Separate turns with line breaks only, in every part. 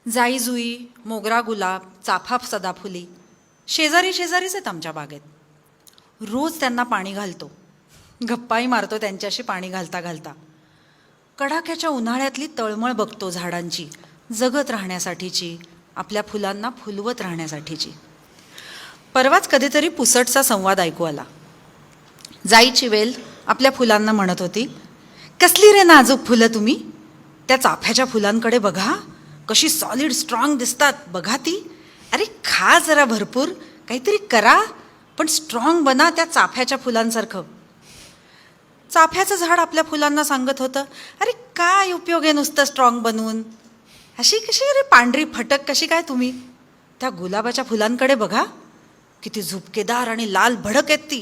जाई जुई, मोगरा गुलाब, चाफा सदाफुली शेजारी शेजारीच आहेत आमच्या बागेत. रोज त्यांना पाणी घालतो, गप्पाही मारतो त्यांच्याशी पाणी घालता घालता. कडाक्याच्या उन्हाळ्यातली तळमळ बघतो झाडांची, जगत राहण्यासाठीची, आपल्या फुलांना फुलवत राहण्यासाठीची. परवाच कधीतरी पुसटचा संवाद ऐकू आला. जाईची वेल आपल्या फुलांना म्हणत होती, कसली रे नाजूक फुलं तुम्ही, त्या चाफ्याच्या फुलांकडे बघा, कशी सॉलिड स्ट्रॉंग दिसतात बघा ती. अरे खा जरा भरपूर, काहीतरी करा, पण स्ट्रॉंग बना त्या चाफ्याच्या फुलांसारखं. चाफ्याचं झाड आपल्या फुलांना सांगत होतं, अरे काय उपयोग आहे नुसतं स्ट्रॉंग बनवून, अशी कशी अरे पांढरी फटक कशी काय तुम्ही. त्या गुलाबाच्या फुलांकडे बघा, किती झुपकेदार आणि लाल भडक आहेत ती,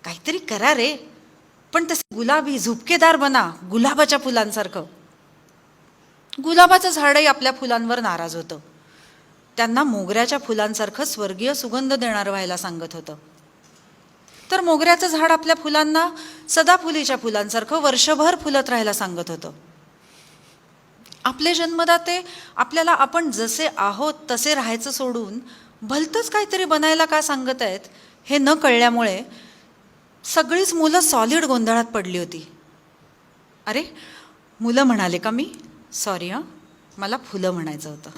काहीतरी करा रे, पण तसे गुलाबी झुपकेदार बना गुलाबाच्या फुलांसारखं. गुलाबाचं झाडही आपल्या फुलांवर नाराज होतं. त्यांना मोगऱ्याच्या फुलांसारखं स्वर्गीय सुगंध देणारं व्हायला सांगत होतं. तर मोगऱ्याचं झाड आपल्या फुलांना सदाफुलीच्या फुलांसारखं वर्षभर फुलत राहायला सांगत होतं. आपले जन्मदाते आपल्याला आपण जसे आहोत तसे राहायचं सोडून भलतंच काहीतरी बनायला का सांगत आहेत हे न कळल्यामुळे सगळीच मुलं सॉलिड गोंधळात पडली होती. अरे मुलं म्हणाले का मी, सॉरी हां, मला फुलं म्हणायचं होतं.